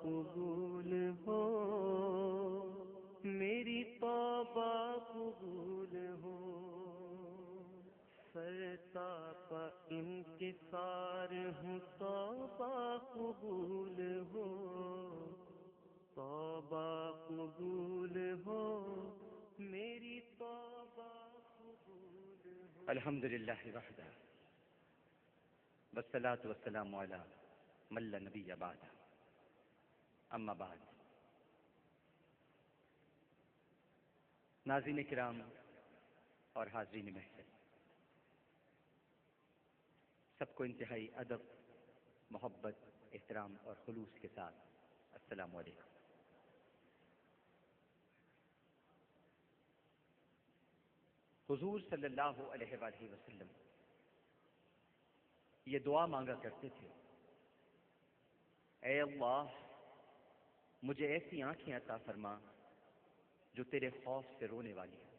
قبول ہو، میری توبہ قبول ہو، سرتاپ انکسار ہوں، توبہ قبول ہو، توبہ قبول ہو، میری توبہ قبول ہو۔ الحمد للہ وحدہ والصلاة والسلام علی من لا نبی بعد، اما بعد۔ ناظرین کرام اور حاضرین محفل، سب کو انتہائی ادب، محبت، احترام اور خلوص کے ساتھ السلام علیکم۔ حضور صلی اللہ علیہ وآلہ وسلم یہ دعا مانگا کرتے تھے، اے اللہ مجھے ایسی آنکھیں عطا فرما جو تیرے خوف سے رونے والی ہیں۔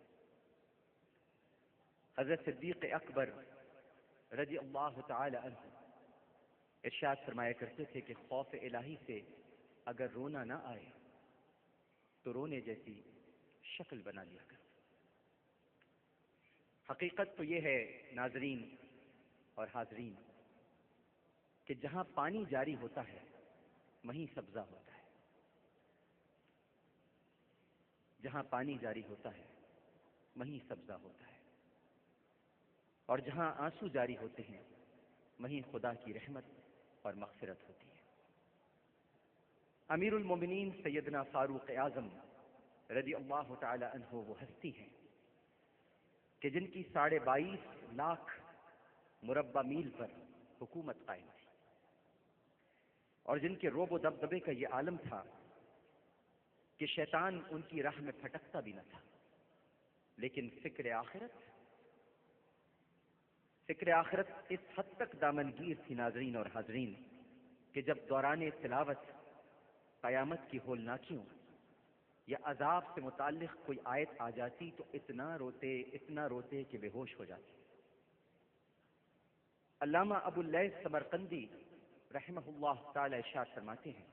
حضرت صدیق اکبر رضی اللہ تعالی عنہ ارشاد فرمایا کرتے تھے کہ خوف الہی سے اگر رونا نہ آئے تو رونے جیسی شکل بنا لیا کر۔ حقیقت تو یہ ہے ناظرین اور حاضرین کہ جہاں پانی جاری ہوتا ہے وہیں سبزہ ہوتا ہے، جہاں پانی جاری ہوتا ہے وہیں سبزہ ہوتا ہے، اور جہاں آنسو جاری ہوتے ہیں وہیں خدا کی رحمت اور مغفرت ہوتی ہے۔ امیر المومنین سیدنا فاروق اعظم رضی اللہ تعالی عنہ وہ ہستی ہیں کہ جن کی 22.5 لاکھ مربع میل پر حکومت قائم تھی، اور جن کے روب و دبدبے کا یہ عالم تھا کہ شیطان ان کی راہ میں پھٹکتا بھی نہ تھا، لیکن فکر آخرت اس حد تک دامنگیر تھی ناظرین اور حاضرین کہ جب دوران تلاوت قیامت کی ہولناکیوں یا عذاب سے متعلق کوئی آیت آ جاتی تو اتنا روتے کہ بے ہوش ہو جاتے۔ علامہ ابو اللیث سمرقندی رحمہ اللہ تعالی ارشاد فرماتے ہیں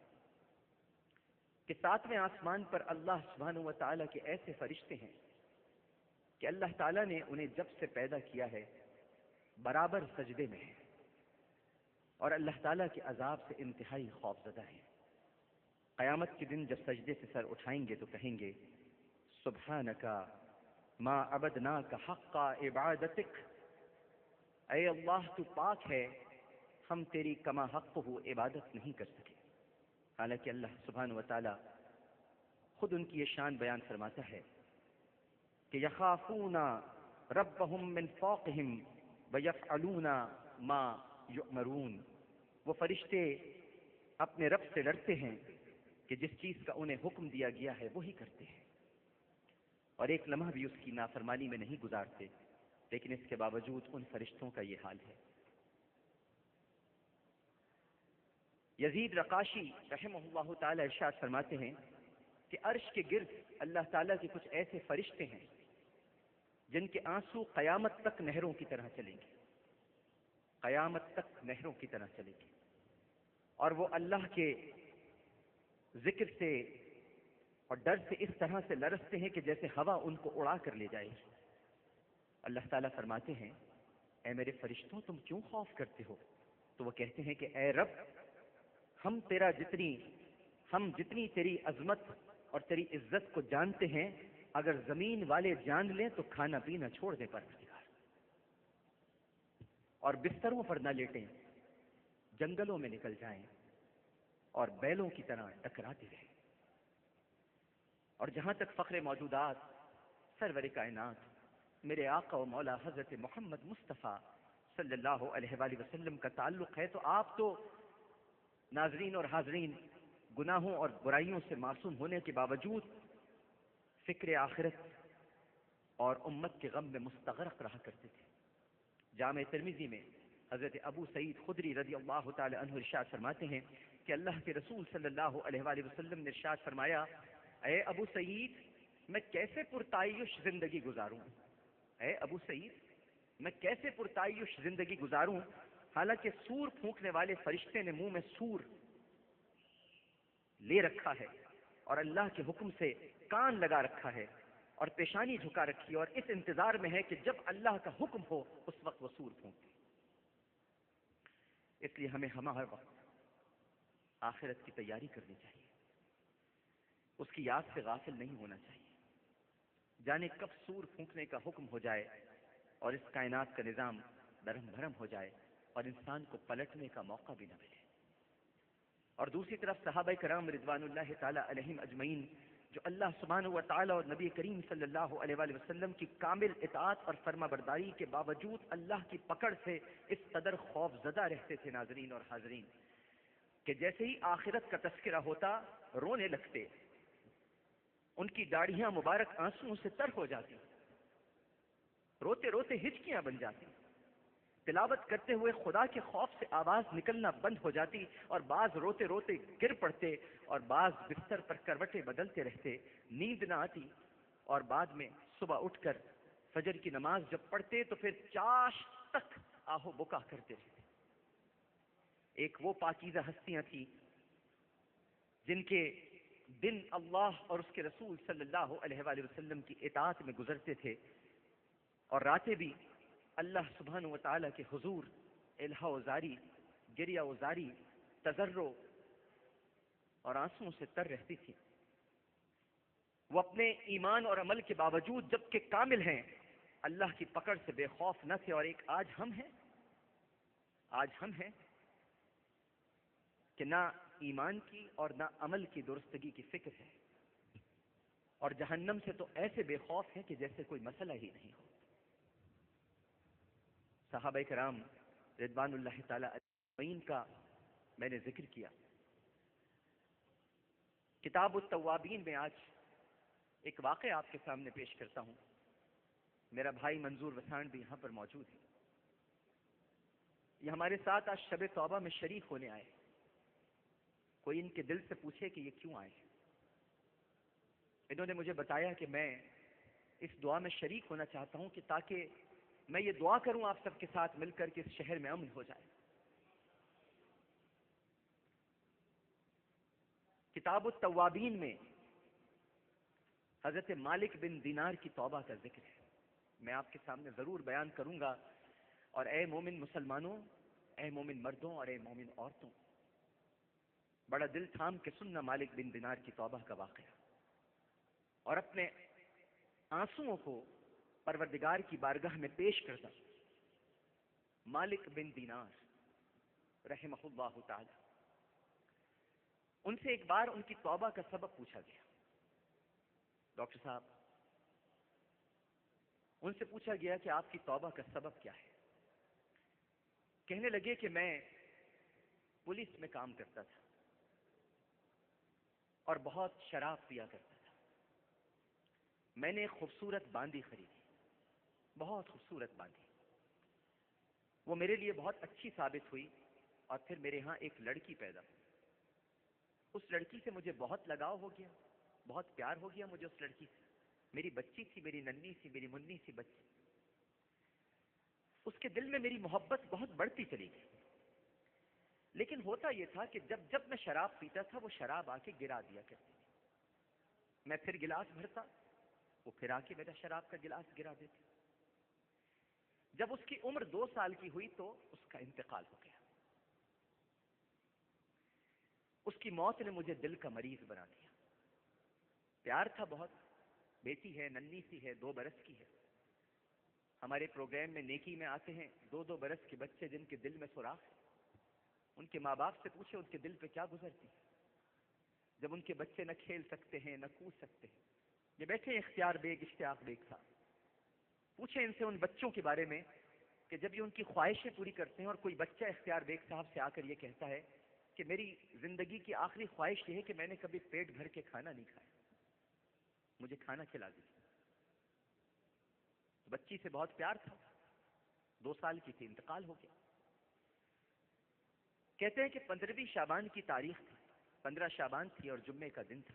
کہ 7ویں آسمان پر اللہ سبحانہ و تعالی کے ایسے فرشتے ہیں کہ اللہ تعالی نے انہیں جب سے پیدا کیا ہے برابر سجدے میں ہیں، اور اللہ تعالی کے عذاب سے انتہائی خوفزدہ ہیں۔ قیامت کے دن جب سجدے سے سر اٹھائیں گے تو کہیں گے سبحانک ما عبدناک حق عبادتک، اے اللہ تو پاک ہے، ہم تیری کما حق ہو عبادت نہیں کر سکے۔ حالانکہ اللہ سبحانہ و تعالی خود ان کی یہ شان بیان فرماتا ہے کہ یخافون ربهم من فوقهم ویفعلون ما یؤمرون، وہ فرشتے اپنے رب سے ڈرتے ہیں کہ جس چیز کا انہیں حکم دیا گیا ہے وہی کرتے ہیں، اور ایک لمحہ بھی اس کی نافرمانی میں نہیں گزارتے، لیکن اس کے باوجود ان فرشتوں کا یہ حال ہے۔ یزید رقاشی رحمہ اللہ تعالی ارشاد فرماتے ہیں کہ عرش کے گرد اللہ تعالیٰ کے کچھ ایسے فرشتے ہیں جن کے آنسو قیامت تک نہروں کی طرح چلیں گے، قیامت تک نہروں کی طرح چلیں گے، اور وہ اللہ کے ذکر سے اور ڈر سے اس طرح سے لرزتے ہیں کہ جیسے ہوا ان کو اڑا کر لے جائے گی۔ اللہ تعالیٰ فرماتے ہیں اے میرے فرشتوں تم کیوں خوف کرتے ہو؟ تو وہ کہتے ہیں کہ اے رب ہم جتنی تیری عظمت اور تیری عزت کو جانتے ہیں، اگر زمین والے جان لیں تو کھانا پینا چھوڑ دیں پروردگار، اور بستروں پر نہ لیٹیں، جنگلوں میں نکل جائیں اور بیلوں کی طرح ٹکراتے رہیں۔ اور جہاں تک فخر موجودات سرور کائنات میرے آقا و مولا حضرت محمد مصطفیٰ صلی اللہ علیہ وآلہ وسلم کا تعلق ہے تو آپ تو ناظرین اور حاضرین گناہوں اور برائیوں سے معصوم ہونے کے باوجود فکر آخرت اور امت کے غم میں مستغرق رہا کرتے تھے۔ جامع ترمذی میں حضرت ابو سعید خدری رضی اللہ تعالی عنہ ارشاد فرماتے ہیں کہ اللہ کے رسول صلی اللہ علیہ وآلہ وسلم نے ارشاد فرمایا اے ابو سعید میں کیسے پرتعیش زندگی گزاروں، اے ابو سعید میں کیسے پرتعیش زندگی گزاروں، حالانکہ سور پھونکنے والے فرشتے نے منہ میں سور لے رکھا ہے اور اللہ کے حکم سے کان لگا رکھا ہے اور پیشانی جھکا رکھی ہے اور اس انتظار میں ہے کہ جب اللہ کا حکم ہو اس وقت وہ سور پھونکے. اس لیے ہمیں ہر وقت آخرت کی تیاری کرنی چاہیے، اس کی یاد سے غافل نہیں ہونا چاہیے. جانے کب سور پھونکنے کا حکم ہو جائے اور اس کائنات کا نظام درہم بھرم ہو جائے اور انسان کو پلٹنے کا موقع بھی نہ ملے. اور دوسری طرف صحابہ کرام رضوان اللہ تعالی علیہم اجمعین جو اللہ سبحانہ و تعالی اور نبی کریم صلی اللہ علیہ وآلہ وسلم کی کامل اطاعت اور فرما برداری کے باوجود اللہ کی پکڑ سے اس قدر خوف زدہ رہتے تھے ناظرین اور حاضرین کہ جیسے ہی آخرت کا تذکرہ ہوتا رونے لگتے، ان کی داڑھیاں مبارک آنسوؤں سے تر ہو جاتی، روتے روتے ہچکیاں بن جاتی، تلاوت کرتے ہوئے خدا کے خوف سے آواز نکلنا بند ہو جاتی اور بعض روتے روتے گر پڑتے اور بعض بستر پر کروٹیں بدلتے رہتے، نیند نہ آتی اور بعد میں صبح اٹھ کر فجر کی نماز جب پڑھتے تو پھر چاش تک آہو بکا کرتے رہتے. ایک وہ پاکیزہ ہستیاں تھیں جن کے دن اللہ اور اس کے رسول صلی اللہ علیہ وآلہ وسلم کی اطاعت میں گزرتے تھے اور راتیں بھی اللہ سبحانہ و تعالیٰ کے حضور الہا و زاری، گریہ و زاری، تضرع اور آنسوؤں سے تر رہتی تھی. وہ اپنے ایمان اور عمل کے باوجود جبکہ کامل ہیں اللہ کی پکڑ سے بے خوف نہ تھے. اور ایک آج ہم ہیں کہ نہ ایمان کی اور نہ عمل کی درستگی کی فکر ہے اور جہنم سے تو ایسے بے خوف ہیں کہ جیسے کوئی مسئلہ ہی نہیں ہو. صحابہ کرام رضوان اللہ تعالی اجمعین کا میں نے ذکر کیا. کتاب التوابین میں آج ایک واقعہ آپ کے سامنے پیش کرتا ہوں. میرا بھائی منظور وسان بھی یہاں پر موجود ہے. یہ ہمارے ساتھ آج شب توبہ میں شریک ہونے آئے. کوئی ان کے دل سے پوچھے کہ یہ کیوں آئے. انہوں نے مجھے بتایا کہ میں اس دعا میں شریک ہونا چاہتا ہوں کہ تاکہ میں یہ دعا کروں آپ سب کے ساتھ مل کر کہ اس شہر میں امن ہو جائے. کتاب التوابین میں حضرت مالک بن دینار کی توبہ کا ذکر ہے. میں آپ کے سامنے ضرور بیان کروں گا. اور اے مومن مسلمانوں، اے مومن مردوں اور اے مومن عورتوں، بڑا دل تھام کے سننا مالک بن دینار کی توبہ کا واقعہ اور اپنے آنسوؤں کو پروردگار کی بارگاہ میں پیش کرتا. مالک بن دینار رحمہ اللہ تعالی، ان سے ایک بار ان کی توبہ کا سبب پوچھا گیا. ڈاکٹر صاحب، ان سے پوچھا گیا کہ آپ کی توبہ کا سبب کیا ہے. کہنے لگے کہ میں پولیس میں کام کرتا تھا اور بہت شراب پیا کرتا تھا. میں نے ایک خوبصورت باندی خریدی، بہت خوبصورت باندی. وہ میرے لیے بہت اچھی ثابت ہوئی اور پھر میرے ہاں ایک لڑکی پیدا ہوئی. اس لڑکی سے مجھے بہت لگاؤ ہو گیا، بہت پیار ہو گیا مجھے اس لڑکی سے. میری بچی تھی، میری ننھی سی، میری منی سی بچی. اس کے دل میں میری محبت بہت بڑھتی چلی گئی. لیکن ہوتا یہ تھا کہ جب میں شراب پیتا تھا وہ شراب آ کے گرا دیا کرتی تھی. میں پھر گلاس بھرتا، وہ پھر آ کے میرا شراب کا گلاس گرا دیتی. جب اس کی عمر 2 سال کی ہوئی تو اس کا انتقال ہو گیا. اس کی موت نے مجھے دل کا مریض بنا دیا. پیار تھا بہت، بیٹی ہے، ننھی سی ہے، 2 برس کی ہے. ہمارے پروگرام میں نیکی میں آتے ہیں 2 برس کے بچے جن کے دل میں سوراخ ہے. ان کے ماں باپ سے پوچھے ان کے دل پہ کیا گزرتی ہے جب ان کے بچے نہ کھیل سکتے ہیں نہ کود سکتے ہیں. یہ بیٹھے اختیار بیگ اشتیاق بیگ صاحب، پوچھیں ان سے ان بچوں کے بارے میں کہ جب یہ ان کی خواہشیں پوری کرتے ہیں اور کوئی بچہ اختیار بیگ صاحب سے آ کر یہ کہتا ہے کہ میری زندگی کی آخری خواہش یہ ہے کہ میں نے کبھی پیٹ بھر کے کھانا نہیں کھایا، مجھے کھانا کھلا دیجیے. بچی سے بہت پیار تھا، 2 سال کی تھی، انتقال ہو گیا. کہتے ہیں کہ 15ویں شعبان کی تاریخ تھی، 15 شعبان تھی اور جمعے کا دن تھا.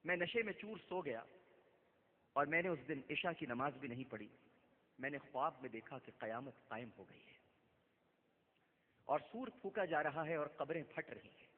میں نشے میں چور سو گیا اور میں نے اس دن عشاء کی نماز بھی نہیں پڑھی. میں نے خواب میں دیکھا کہ قیامت قائم ہو گئی ہے اور سور پھونکا جا رہا ہے اور قبریں پھٹ رہی ہیں.